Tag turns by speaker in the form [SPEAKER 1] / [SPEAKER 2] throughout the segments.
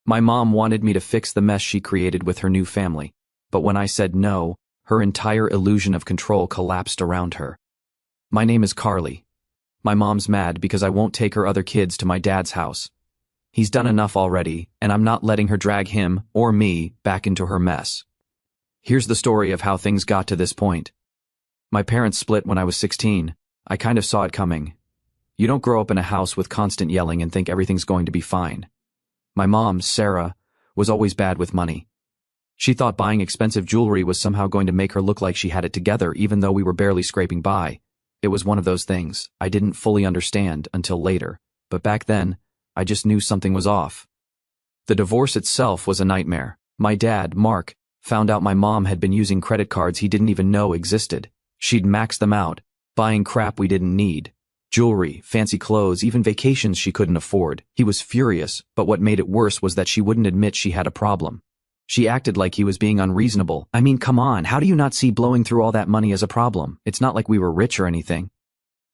[SPEAKER 1] My mom wanted me to fix the mess she created with her new family, but when I said no, her entire illusion of control collapsed around her. My name is Carly. My mom's mad because I won't take her other kids to my dad's house. He's done enough already, and I'm not letting her drag him, or me, back into her mess. Here's the story of how things got to this point. My parents split when I was 16. I kind of saw it coming. You don't grow up in a house with constant yelling and think everything's going to be fine. My mom, Sarah, was always bad with money. She thought buying expensive jewelry was somehow going to make her look like she had it together even though we were barely scraping by. It was one of those things I didn't fully understand until later, but back then, I just knew something was off. The divorce itself was a nightmare. My dad, Mark, found out my mom had been using credit cards he didn't even know existed. She'd maxed them out, buying crap we didn't need. Jewelry, fancy clothes, even vacations she couldn't afford. He was furious, but what made it worse was that she wouldn't admit she had a problem. She acted like he was being unreasonable. I mean, come on, how do you not see blowing through all that money as a problem? It's not like we were rich or anything.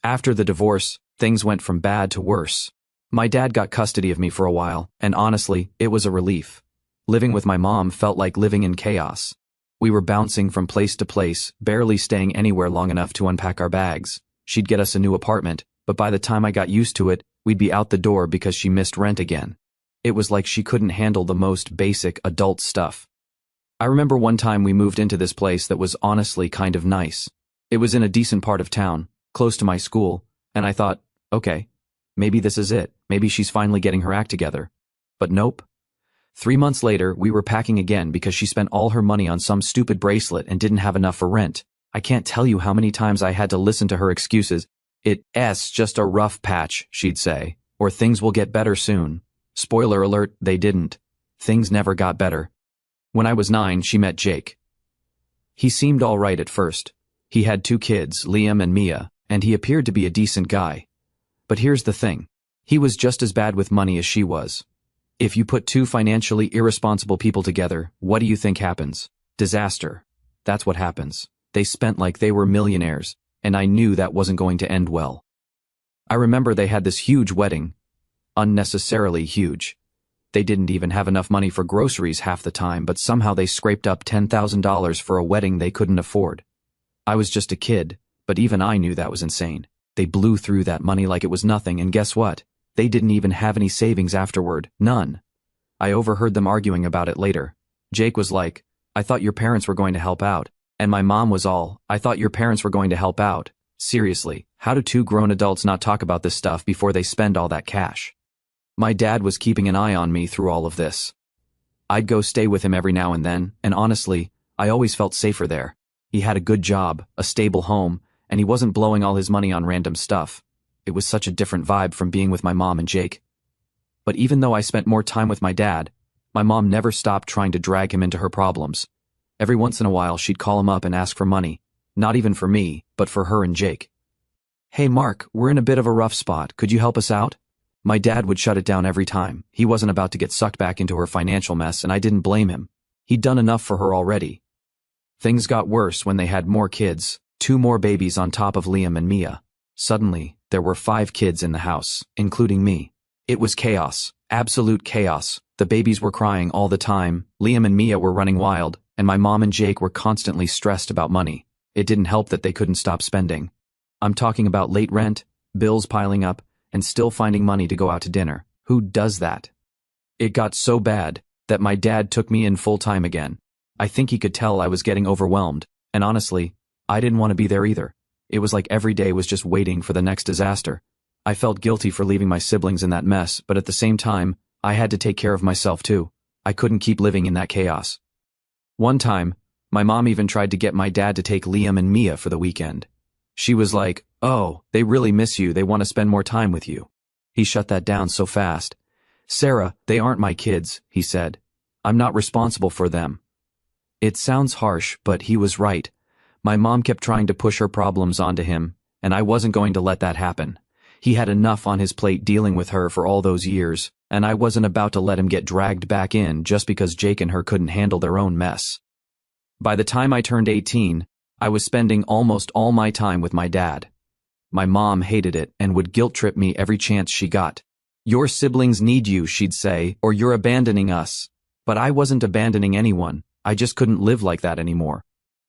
[SPEAKER 1] After the divorce, things went from bad to worse. My dad got custody of me for a while, and honestly, it was a relief. Living with my mom felt like living in chaos. We were bouncing from place to place, barely staying anywhere long enough to unpack our bags. She'd get us a new apartment, but by the time I got used to it, we'd be out the door because she missed rent again. It was like she couldn't handle the most basic adult stuff. I remember one time we moved into this place that was honestly kind of nice. It was in a decent part of town, close to my school, and I thought, okay, maybe this is it. Maybe she's finally getting her act together. But nope. 3 months later, we were packing again because she spent all her money on some stupid bracelet and didn't have enough for rent. I can't tell you how many times I had to listen to her excuses. It's just a rough patch, she'd say, or things will get better soon. Spoiler alert, they didn't. Things never got better. When I was 9, she met Jake. He seemed all right at first. He had 2 kids, Liam and Mia, and he appeared to be a decent guy. But here's the thing. He was just as bad with money as she was. If you put 2 financially irresponsible people together, what do you think happens? Disaster. That's what happens. They spent like they were millionaires, and I knew that wasn't going to end well. I remember they had this huge wedding. Unnecessarily huge. They didn't even have enough money for groceries half the time, but somehow they scraped up $10,000 for a wedding they couldn't afford. I was just a kid, but even I knew that was insane. They blew through that money like it was nothing, and guess what? They didn't even have any savings afterward. None. I overheard them arguing about it later. Jake was like, I thought your parents were going to help out. And my mom was all, I thought your parents were going to help out. Seriously, how do 2 grown adults not talk about this stuff before they spend all that cash? My dad was keeping an eye on me through all of this. I'd go stay with him every now and then, and honestly, I always felt safer there. He had a good job, a stable home, and he wasn't blowing all his money on random stuff. It was such a different vibe from being with my mom and Jake. But even though I spent more time with my dad, my mom never stopped trying to drag him into her problems. Every once in a while she'd call him up and ask for money, not even for me, but for her and Jake. Hey Mark, we're in a bit of a rough spot, could you help us out? My dad would shut it down every time. He wasn't about to get sucked back into her financial mess, and I didn't blame him. He'd done enough for her already. Things got worse when they had more kids, 2 more babies on top of Liam and Mia. Suddenly, there were 5 kids in the house, including me. It was chaos, absolute chaos. The babies were crying all the time, Liam and Mia were running wild, and my mom and Jake were constantly stressed about money. It didn't help that they couldn't stop spending. I'm talking about late rent, bills piling up, and still finding money to go out to dinner. Who does that? It got so bad that my dad took me in full-time again. I think he could tell I was getting overwhelmed, and honestly, I didn't want to be there either. It was like every day was just waiting for the next disaster. I felt guilty for leaving my siblings in that mess, but at the same time, I had to take care of myself too. I couldn't keep living in that chaos. One time, my mom even tried to get my dad to take Liam and Mia for the weekend. She was like, oh, they really miss you, they want to spend more time with you. He shut that down so fast. Sarah, they aren't my kids, he said. I'm not responsible for them. It sounds harsh, but he was right. My mom kept trying to push her problems onto him, and I wasn't going to let that happen. He had enough on his plate dealing with her for all those years, and I wasn't about to let him get dragged back in just because Jake and her couldn't handle their own mess. By the time I turned 18, I was spending almost all my time with my dad. My mom hated it and would guilt-trip me every chance she got. "Your siblings need you," she'd say, "or you're abandoning us." But I wasn't abandoning anyone, I just couldn't live like that anymore.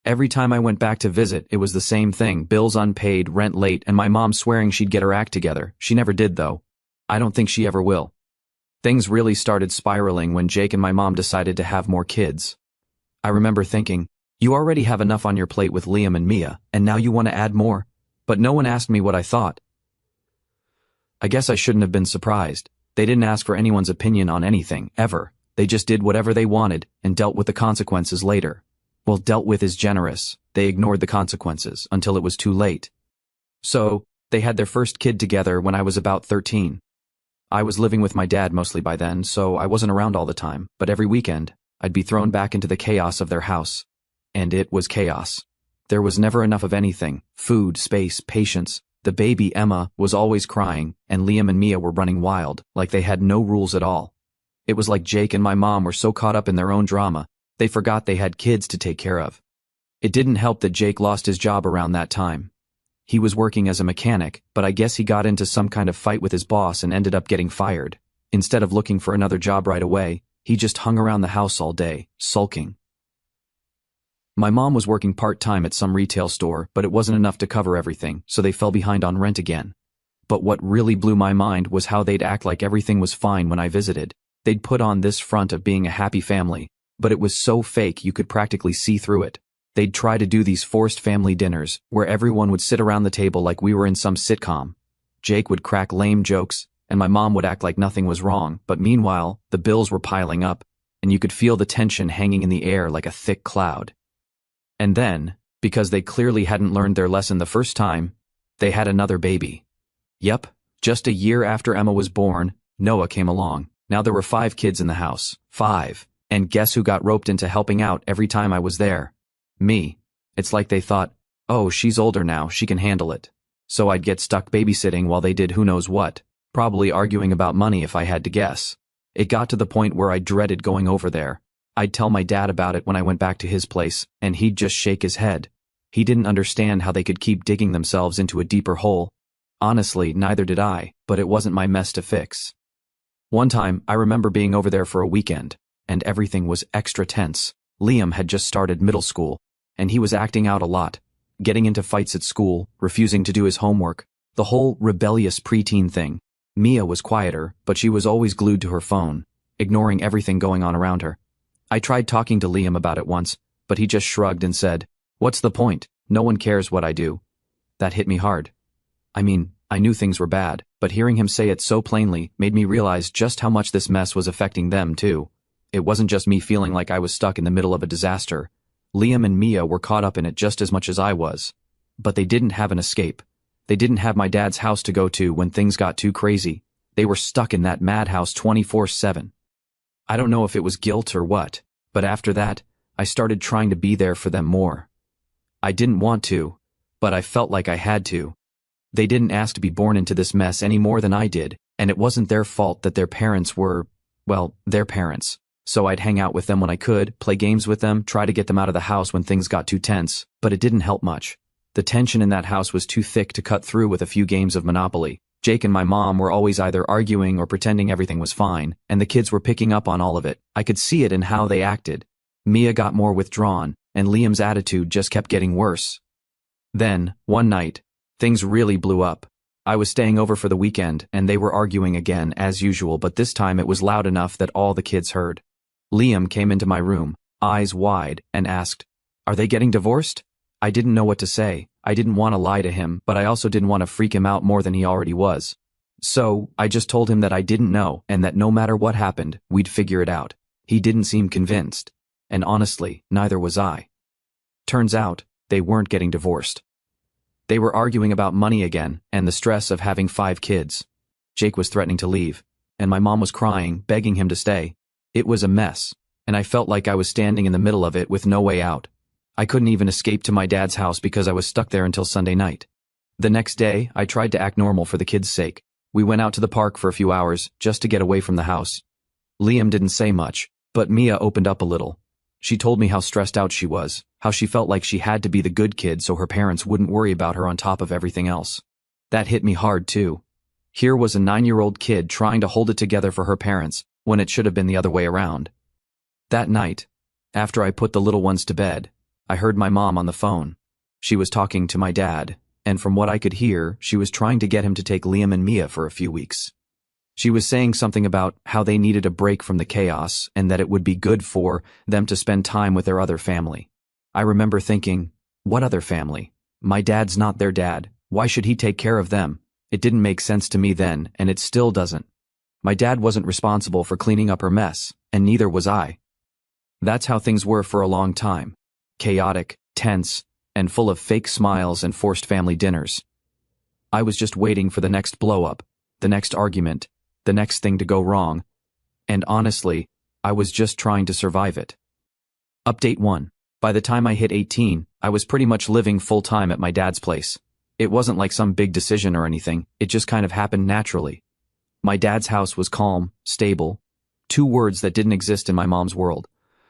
[SPEAKER 1] Every time I went back to visit, it was the same thing: bills unpaid, rent late, and my mom swearing she'd get her act together. She never did, though. I don't think she ever will. Things really started spiraling when Jake and my mom decided to have more kids. I remember thinking, you already have enough on your plate with Liam and Mia, and now you want to add more? But no one asked me what I thought. I guess I shouldn't have been surprised. They didn't ask for anyone's opinion on anything, ever. They just did whatever they wanted, and dealt with the consequences later. Well, dealt with is generous. They ignored the consequences, until it was too late. So, they had their first kid together when I was about 13. I was living with my dad mostly by then, so I wasn't around all the time, but every weekend, I'd be thrown back into the chaos of their house. And it was chaos. There was never enough of anything: food, space, patience. The baby, Emma, was always crying, and Liam and Mia were running wild, like they had no rules at all. It was like Jake and my mom were so caught up in their own drama, they forgot they had kids to take care of. It didn't help that Jake lost his job around that time. He was working as a mechanic, but I guess he got into some kind of fight with his boss and ended up getting fired. Instead of looking for another job right away, he just hung around the house all day, sulking. My mom was working part-time at some retail store, but it wasn't enough to cover everything, so they fell behind on rent again. But what really blew my mind was how they'd act like everything was fine when I visited. They'd put on this front of being a happy family, but it was so fake you could practically see through it. They'd try to do these forced family dinners, where everyone would sit around the table like we were in some sitcom. Jake would crack lame jokes, and my mom would act like nothing was wrong, but meanwhile, the bills were piling up, and you could feel the tension hanging in the air like a thick cloud. And then, because they clearly hadn't learned their lesson the first time, they had another baby. Yep, just a year after Emma was born, Noah came along. Now there were 5 kids in the house. 5. And guess who got roped into helping out every time I was there? Me. It's like they thought, oh, she's older now, she can handle it. So I'd get stuck babysitting while they did who knows what, probably arguing about money if I had to guess. It got to the point where I dreaded going over there. I'd tell my dad about it when I went back to his place, and he'd just shake his head. He didn't understand how they could keep digging themselves into a deeper hole. Honestly, neither did I, but it wasn't my mess to fix. One time, I remember being over there for a weekend, and everything was extra tense. Liam had just started middle school, and he was acting out a lot, getting into fights at school, refusing to do his homework, the whole rebellious preteen thing. Mia was quieter, but she was always glued to her phone, ignoring everything going on around her. I tried talking to Liam about it once, but he just shrugged and said, "What's the point? No one cares what I do." That hit me hard. I mean, I knew things were bad, but hearing him say it so plainly made me realize just how much this mess was affecting them too. It wasn't just me feeling like I was stuck in the middle of a disaster. Liam and Mia were caught up in it just as much as I was. But they didn't have an escape. They didn't have my dad's house to go to when things got too crazy. They were stuck in that madhouse 24/7. I don't know if it was guilt or what, but after that, I started trying to be there for them more. I didn't want to, but I felt like I had to. They didn't ask to be born into this mess any more than I did, and it wasn't their fault that their parents were, well, their parents. So I'd hang out with them when I could, play games with them, try to get them out of the house when things got too tense, but it didn't help much. The tension in that house was too thick to cut through with a few games of Monopoly. Jake and my mom were always either arguing or pretending everything was fine, and the kids were picking up on all of it. I could see it in how they acted. Mia got more withdrawn, and Liam's attitude just kept getting worse. Then, one night, things really blew up. I was staying over for the weekend, and they were arguing again, as usual, but this time it was loud enough that all the kids heard. Liam came into my room, eyes wide, and asked, "Are they getting divorced?" I didn't know what to say. I didn't want to lie to him, but I also didn't want to freak him out more than he already was. So, I just told him that I didn't know, and that no matter what happened, we'd figure it out. He didn't seem convinced. And honestly, neither was I. Turns out, they weren't getting divorced. They were arguing about money again, and the stress of having 5 kids. Jake was threatening to leave, and my mom was crying, begging him to stay. It was a mess, and I felt like I was standing in the middle of it with no way out. I couldn't even escape to my dad's house because I was stuck there until Sunday night. The next day, I tried to act normal for the kids' sake. We went out to the park for a few hours, just to get away from the house. Liam didn't say much, but Mia opened up a little. She told me how stressed out she was, how she felt like she had to be the good kid so her parents wouldn't worry about her on top of everything else. That hit me hard too. Here was a 9-year-old kid trying to hold it together for her parents when it should have been the other way around. That night, after I put the little ones to bed, I heard my mom on the phone. She was talking to my dad, and from what I could hear, she was trying to get him to take Liam and Mia for a few weeks. She was saying something about how they needed a break from the chaos and that it would be good for them to spend time with their other family. I remember thinking, what other family? My dad's not their dad. Why should he take care of them? It didn't make sense to me then, and it still doesn't. My dad wasn't responsible for cleaning up her mess, and neither was I. That's how things were for a long time. Chaotic, tense, and full of fake smiles and forced family dinners. I was just waiting for the next blow-up, the next argument, the next thing to go wrong, and honestly, I was just trying to survive it. Update 1. By the time I hit 18, I was pretty much living full-time at my dad's place. It wasn't like some big decision or anything, it just kind of happened naturally. My dad's house was calm, stable, 2 words that didn't exist in my mom's world.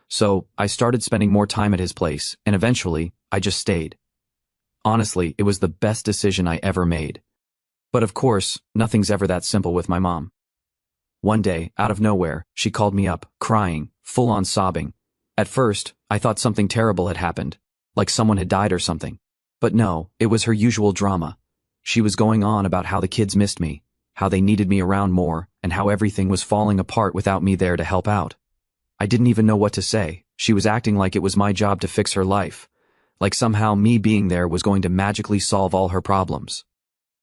[SPEAKER 1] So, I started spending more time at his place, and eventually, I just stayed. Honestly, it was the best decision I ever made. But of course, nothing's ever that simple with my mom. One day, out of nowhere, she called me up, crying, full-on sobbing. At first, I thought something terrible had happened, like someone had died or something. But no, it was her usual drama. She was going on about how the kids missed me, how they needed me around more, and how everything was falling apart without me there to help out. I didn't even know what to say. She was acting like it was my job to fix her life, like somehow me being there was going to magically solve all her problems.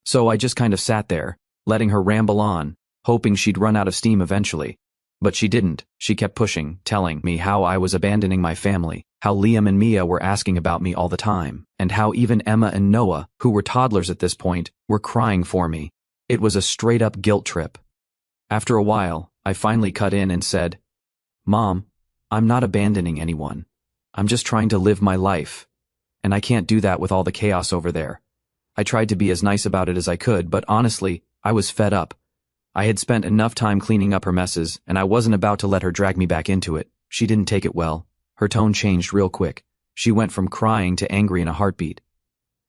[SPEAKER 1] So I just kind of sat there, letting her ramble on, hoping she'd run out of steam eventually. But she didn't. She kept pushing, telling me how I was abandoning my family, how Liam and Mia were asking about me all the time, and how even Emma and Noah, who were toddlers at this point, were crying for me. It was a straight-up guilt trip. After a while, I finally cut in and said, "Mom, I'm not abandoning anyone. I'm just trying to live my life. And I can't do that with all the chaos over there." I tried to be as nice about it as I could, but honestly, I was fed up. I had spent enough time cleaning up her messes, and I wasn't about to let her drag me back into it. She didn't take it well. Her tone changed real quick. She went from crying to angry in a heartbeat.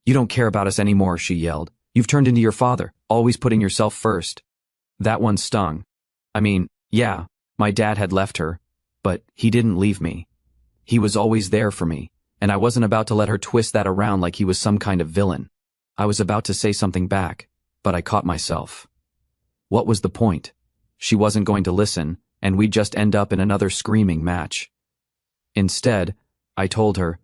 [SPEAKER 1] "You don't care about us anymore," she yelled. "You've turned into your father, always putting yourself first." That one stung. I mean, yeah, my dad had left her, but he didn't leave me. He was always there for me, and I wasn't about to let her twist that around like he was some kind of villain. I was about to say something back, but I caught myself. What was the point? She wasn't going to listen, and we'd just end up in another screaming match. Instead, I told her,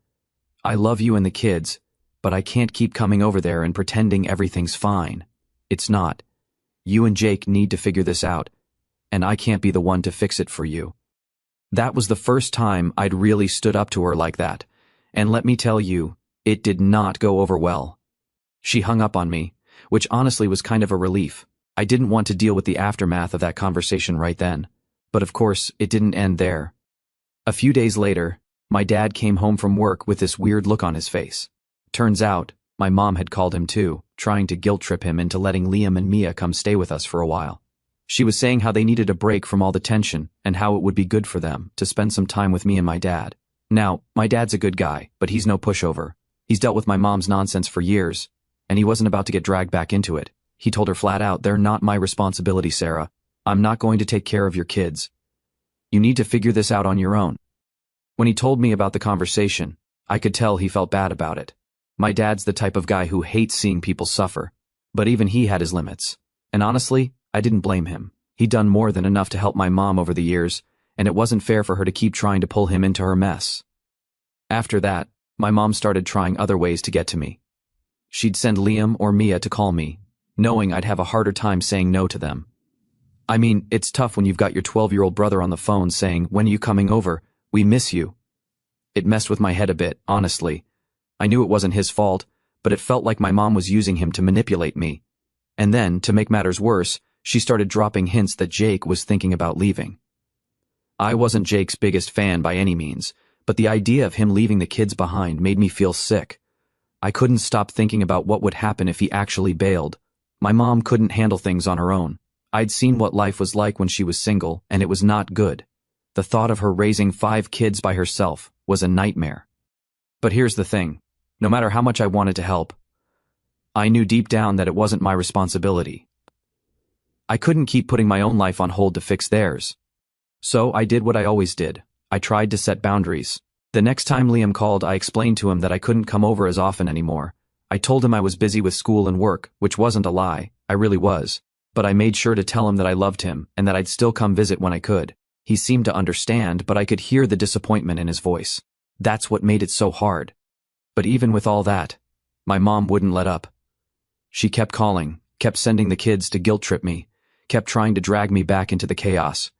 [SPEAKER 1] "I love you and the kids, but I can't keep coming over there and pretending everything's fine. It's not. You and Jake need to figure this out, and I can't be the one to fix it for you." That was the first time I'd really stood up to her like that, and let me tell you, it did not go over well. She hung up on me, which honestly was kind of a relief. I didn't want to deal with the aftermath of that conversation right then, but of course, it didn't end there. A few days later, my dad came home from work with this weird look on his face. Turns out, my mom had called him too, trying to guilt trip him into letting Liam and Mia come stay with us for a while. She was saying how they needed a break from all the tension and how it would be good for them to spend some time with me and my dad. Now, my dad's a good guy, but he's no pushover. He's dealt with my mom's nonsense for years, and he wasn't about to get dragged back into it. He told her flat out, "They're not my responsibility, Sarah. I'm not going to take care of your kids. You need to figure this out on your own." When he told me about the conversation, I could tell he felt bad about it. My dad's the type of guy who hates seeing people suffer, but even he had his limits. And honestly, I didn't blame him. He'd done more than enough to help my mom over the years, and it wasn't fair for her to keep trying to pull him into her mess. After that, my mom started trying other ways to get to me. She'd send Liam or Mia to call me, knowing I'd have a harder time saying no to them. I mean, it's tough when you've got your 12-year-old brother on the phone saying, "When are you coming over? We miss you." It messed with my head a bit, honestly. I knew it wasn't his fault, but it felt like my mom was using him to manipulate me. And then, to make matters worse, she started dropping hints that Jake was thinking about leaving. I wasn't Jake's biggest fan by any means, but the idea of him leaving the kids behind made me feel sick. I couldn't stop thinking about what would happen if he actually bailed. My mom couldn't handle things on her own. I'd seen what life was like when she was single, and it was not good. The thought of her raising 5 kids by herself was a nightmare. But here's the thing. No matter how much I wanted to help, I knew deep down that it wasn't my responsibility. I couldn't keep putting my own life on hold to fix theirs. So I did what I always did. I tried to set boundaries. The next time Liam called, I explained to him that I couldn't come over as often anymore. I told him I was busy with school and work, which wasn't a lie, I really was. But I made sure to tell him that I loved him and that I'd still come visit when I could. He seemed to understand, but I could hear the disappointment in his voice. That's what made it so hard. But even with all that, my mom wouldn't let up. She kept calling, kept sending the kids to guilt trip me, kept trying to drag me back into the chaos.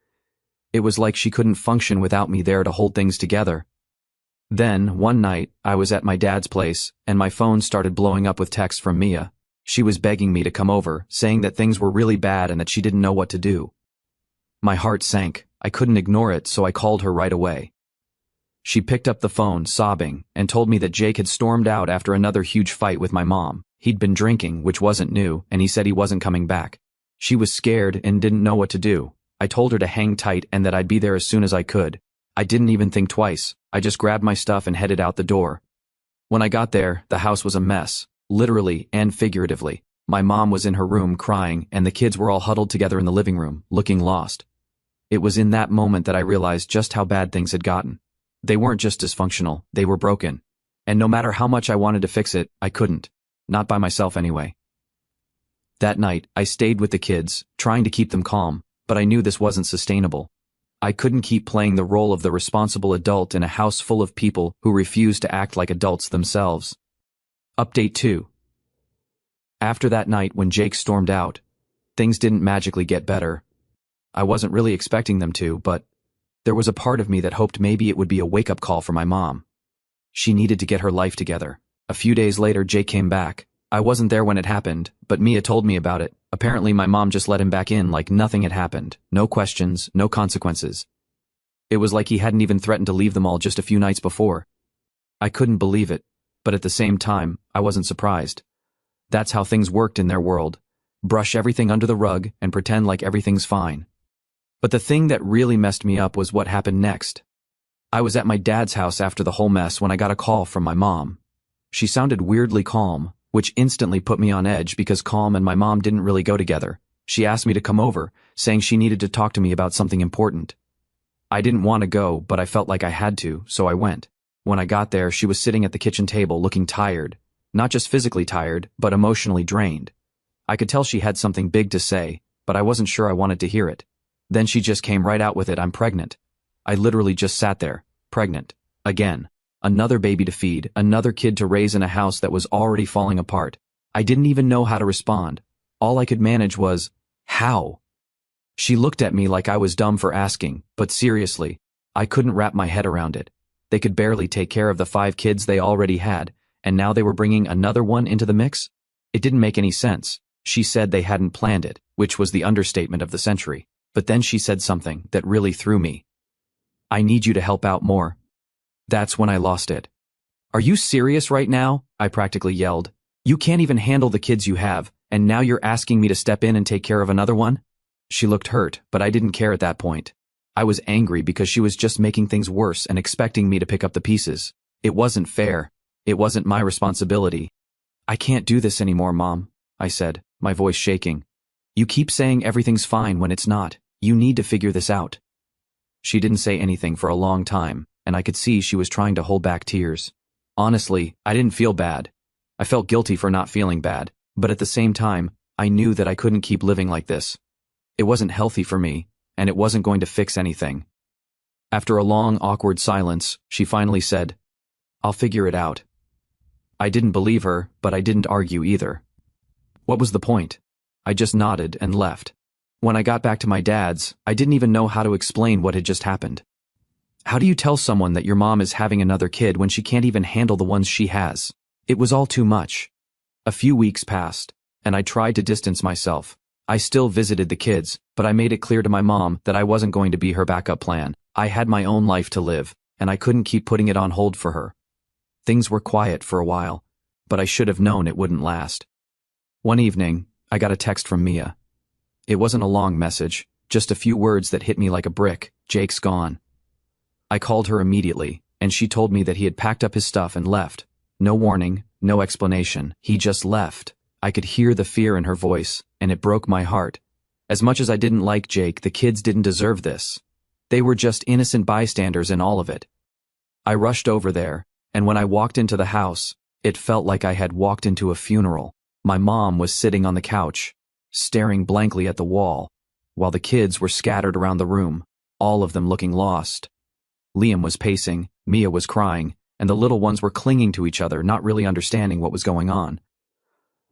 [SPEAKER 1] It was like she couldn't function without me there to hold things together. Then, one night, I was at my dad's place, and my phone started blowing up with texts from Mia. She was begging me to come over, saying that things were really bad and that she didn't know what to do. My heart sank. I couldn't ignore it, so I called her right away. She picked up the phone, sobbing, and told me that Jake had stormed out after another huge fight with my mom. He'd been drinking, which wasn't new, and he said he wasn't coming back. She was scared and didn't know what to do. I told her to hang tight and that I'd be there as soon as I could. I didn't even think twice. I just grabbed my stuff and headed out the door. When I got there, the house was a mess, literally and figuratively. My mom was in her room crying, and the kids were all huddled together in the living room, looking lost. It was in that moment that I realized just how bad things had gotten. They weren't just dysfunctional, they were broken. And no matter how much I wanted to fix it, I couldn't. Not by myself anyway. That night, I stayed with the kids, trying to keep them calm, but I knew this wasn't sustainable. I couldn't keep playing the role of the responsible adult in a house full of people who refused to act like adults themselves. Update 2. After that night when Jake stormed out, things didn't magically get better. I wasn't really expecting them to, but there was a part of me that hoped maybe it would be a wake-up call for my mom. She needed to get her life together. A few days later, Jake came back. I wasn't there when it happened, but Mia told me about it. Apparently my mom just let him back in like nothing had happened. No questions, no consequences. It was like he hadn't even threatened to leave them all just a few nights before. I couldn't believe it, but at the same time, I wasn't surprised. That's how things worked in their world. Brush everything under the rug and pretend like everything's fine. But the thing that really messed me up was what happened next. I was at my dad's house after the whole mess when I got a call from my mom. She sounded weirdly calm, which instantly put me on edge because calm and my mom didn't really go together. She asked me to come over, saying she needed to talk to me about something important. I didn't want to go, but I felt like I had to, so I went. When I got there, she was sitting at the kitchen table looking tired. Not just physically tired, but emotionally drained. I could tell she had something big to say, but I wasn't sure I wanted to hear it. Then she just came right out with it. I'm pregnant. I literally just sat there, pregnant. Again. Another baby to feed, another kid to raise in a house that was already falling apart. I didn't even know how to respond. All I could manage was, how? She looked at me like I was dumb for asking, but seriously, I couldn't wrap my head around it. They could barely take care of the 5 kids they already had, and now they were bringing another one into the mix? It didn't make any sense. She said they hadn't planned it, which was the understatement of the century. But then she said something that really threw me. I need you to help out more. That's when I lost it. Are you serious right now? I practically yelled. You can't even handle the kids you have, and now you're asking me to step in and take care of another one? She looked hurt, but I didn't care at that point. I was angry because she was just making things worse and expecting me to pick up the pieces. It wasn't fair. It wasn't my responsibility. I can't do this anymore, Mom, I said, my voice shaking. You keep saying everything's fine when it's not. You need to figure this out. She didn't say anything for a long time, and I could see she was trying to hold back tears. Honestly, I didn't feel bad. I felt guilty for not feeling bad, but at the same time, I knew that I couldn't keep living like this. It wasn't healthy for me, and it wasn't going to fix anything. After a long, awkward silence, she finally said, I'll figure it out. I didn't believe her, but I didn't argue either. What was the point? I just nodded and left. When I got back to my dad's, I didn't even know how to explain what had just happened. How do you tell someone that your mom is having another kid when she can't even handle the ones she has? It was all too much. A few weeks passed, and I tried to distance myself. I still visited the kids, but I made it clear to my mom that I wasn't going to be her backup plan. I had my own life to live, and I couldn't keep putting it on hold for her. Things were quiet for a while, but I should have known it wouldn't last. One evening, I got a text from Mia. It wasn't a long message, just a few words that hit me like a brick. Jake's gone. I called her immediately, and she told me that he had packed up his stuff and left. No warning, no explanation. He just left. I could hear the fear in her voice, and it broke my heart. As much as I didn't like Jake, the kids didn't deserve this. They were just innocent bystanders in all of it. I rushed over there, and when I walked into the house, it felt like I had walked into a funeral. My mom was sitting on the couch, staring blankly at the wall, while the kids were scattered around the room, all of them looking lost. Liam was pacing, Mia was crying, and the little ones were clinging to each other, not really understanding what was going on.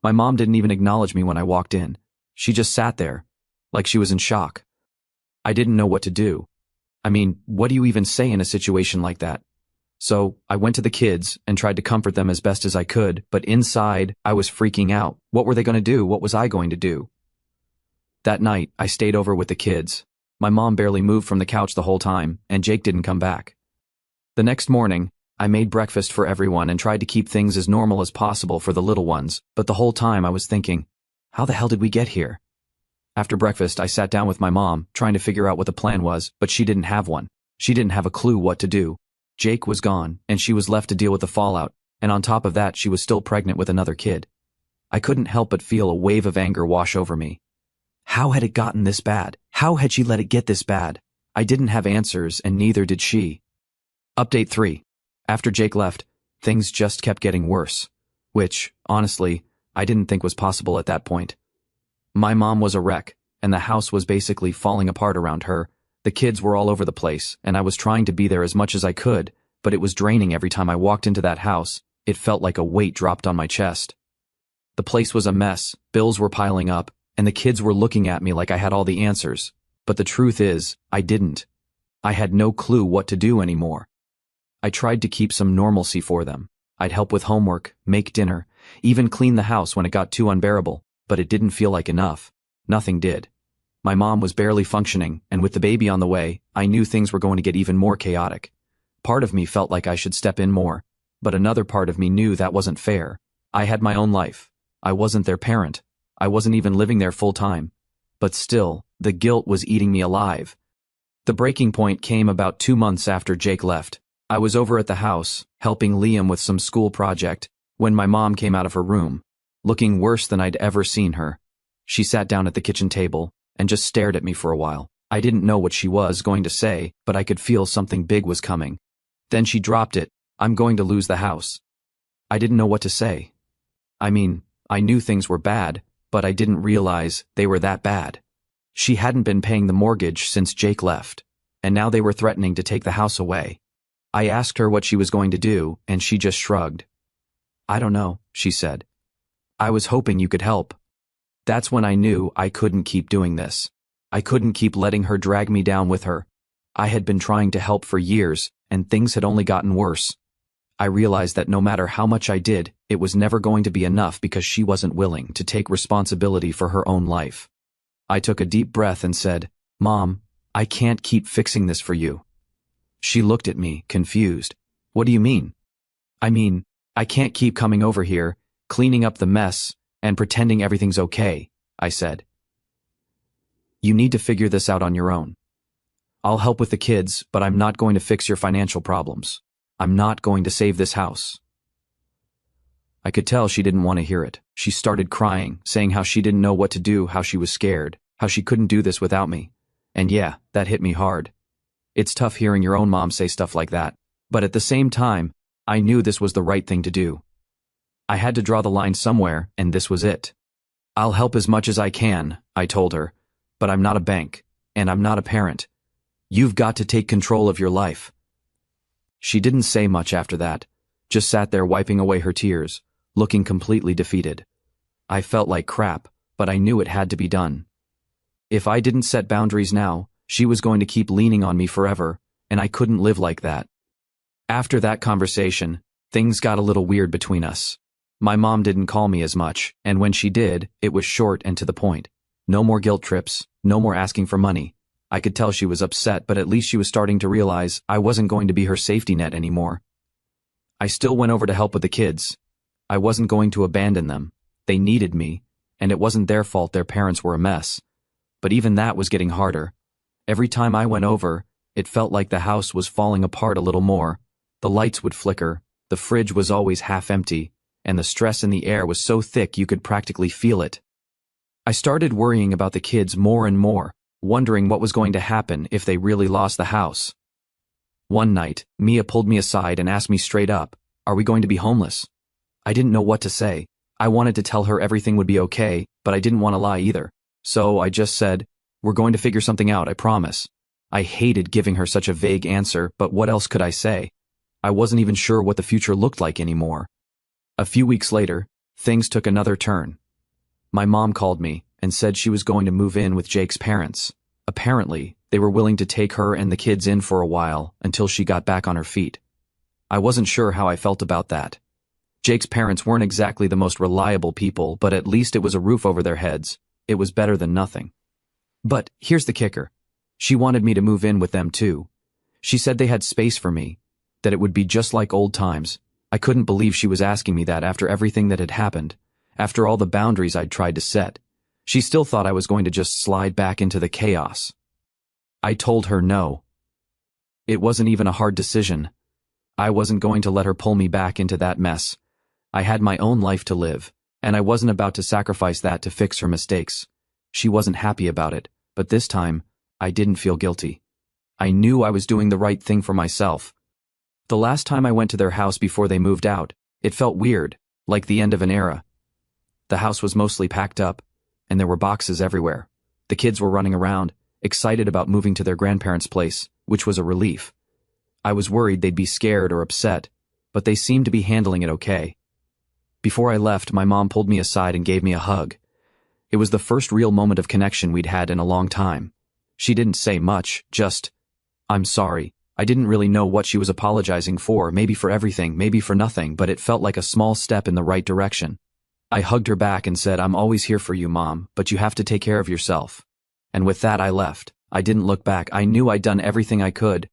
[SPEAKER 1] My mom didn't even acknowledge me when I walked in. She just sat there, like she was in shock. I didn't know what to do. I mean, what do you even say in a situation like that? So, I went to the kids and tried to comfort them as best as I could, but inside, I was freaking out. What were they going to do? What was I going to do? That night, I stayed over with the kids. My mom barely moved from the couch the whole time, and Jake didn't come back. The next morning, I made breakfast for everyone and tried to keep things as normal as possible for the little ones, but the whole time I was thinking, how the hell did we get here? After breakfast, I sat down with my mom, trying to figure out what the plan was, but she didn't have one. She didn't have a clue what to do. Jake was gone, and she was left to deal with the fallout, and on top of that, she was still pregnant with another kid. I couldn't help but feel a wave of anger wash over me. How had it gotten this bad? How had she let it get this bad? I didn't have answers, and neither did she. Update 3. After Jake left, things just kept getting worse, which, honestly, I didn't think was possible at that point. My mom was a wreck, and the house was basically falling apart around her. The kids were all over the place, and I was trying to be there as much as I could, but it was draining every time I walked into that house. It felt like a weight dropped on my chest. The place was a mess, bills were piling up, and the kids were looking at me like I had all the answers. But the truth is, I didn't. I had no clue what to do anymore. I tried to keep some normalcy for them. I'd help with homework, make dinner, even clean the house when it got too unbearable, but it didn't feel like enough. Nothing did. My mom was barely functioning, and with the baby on the way, I knew things were going to get even more chaotic. Part of me felt like I should step in more, but another part of me knew that wasn't fair. I had my own life. I wasn't their parent. I wasn't even living there full time. But still, the guilt was eating me alive. The breaking point came about 2 months after Jake left. I was over at the house, helping Liam with some school project, when my mom came out of her room, looking worse than I'd ever seen her. She sat down at the kitchen table and just stared at me for a while. I didn't know what she was going to say, but I could feel something big was coming. Then she dropped it. I'm going to lose the house. I didn't know what to say. I mean, I knew things were bad, but I didn't realize they were that bad. She hadn't been paying the mortgage since Jake left, and now they were threatening to take the house away. I asked her what she was going to do, and she just shrugged. I don't know, she said. I was hoping you could help. That's when I knew I couldn't keep doing this. I couldn't keep letting her drag me down with her. I had been trying to help for years, and things had only gotten worse. I realized that no matter how much I did, it was never going to be enough because she wasn't willing to take responsibility for her own life. I took a deep breath and said, Mom, I can't keep fixing this for you. She looked at me, confused. What do you mean? I mean, I can't keep coming over here, cleaning up the mess, and pretending everything's okay, I said. You need to figure this out on your own. I'll help with the kids, but I'm not going to fix your financial problems. I'm not going to save this house. I could tell she didn't want to hear it. She started crying, saying how she didn't know what to do, how she was scared, how she couldn't do this without me. And yeah, that hit me hard. It's tough hearing your own mom say stuff like that, but at the same time, I knew this was the right thing to do. I had to draw the line somewhere, and this was it. I'll help as much as I can, I told her, but I'm not a bank, and I'm not a parent. You've got to take control of your life. She didn't say much after that, just sat there wiping away her tears, looking completely defeated. I felt like crap, but I knew it had to be done. If I didn't set boundaries now, she was going to keep leaning on me forever, and I couldn't live like that. After that conversation, things got a little weird between us. My mom didn't call me as much, and when she did, it was short and to the point. No more guilt trips, no more asking for money. I could tell she was upset, but at least she was starting to realize I wasn't going to be her safety net anymore. I still went over to help with the kids. I wasn't going to abandon them. They needed me, and it wasn't their fault their parents were a mess. But even that was getting harder. Every time I went over, it felt like the house was falling apart a little more. The lights would flicker, the fridge was always half empty, and the stress in the air was so thick you could practically feel it. I started worrying about the kids more and more, wondering what was going to happen if they really lost the house. One night, Mia pulled me aside and asked me straight up, "Are we going to be homeless?" I didn't know what to say. I wanted to tell her everything would be okay, but I didn't want to lie either. So I just said, "We're going to figure something out, I promise." I hated giving her such a vague answer, but what else could I say? I wasn't even sure what the future looked like anymore. A few weeks later, things took another turn. My mom called me and said she was going to move in with Jake's parents. Apparently, they were willing to take her and the kids in for a while until she got back on her feet. I wasn't sure how I felt about that. Jake's parents weren't exactly the most reliable people, but at least it was a roof over their heads. It was better than nothing. But here's the kicker. She wanted me to move in with them too. She said they had space for me, that it would be just like old times. I couldn't believe she was asking me that after everything that had happened, after all the boundaries I'd tried to set. She still thought I was going to just slide back into the chaos. I told her no. It wasn't even a hard decision. I wasn't going to let her pull me back into that mess. I had my own life to live, and I wasn't about to sacrifice that to fix her mistakes. She wasn't happy about it, but this time, I didn't feel guilty. I knew I was doing the right thing for myself. The last time I went to their house before they moved out, it felt weird, like the end of an era. The house was mostly packed up, and there were boxes everywhere. The kids were running around, excited about moving to their grandparents' place, which was a relief. I was worried they'd be scared or upset, but they seemed to be handling it okay. Before I left, my mom pulled me aside and gave me a hug. It was the first real moment of connection we'd had in a long time. She didn't say much, just, "I'm sorry." I didn't really know what she was apologizing for, maybe for everything, maybe for nothing, but it felt like a small step in the right direction. I hugged her back and said, "I'm always here for you, Mom, but you have to take care of yourself." And with that I left. I didn't look back. I knew I'd done everything I could,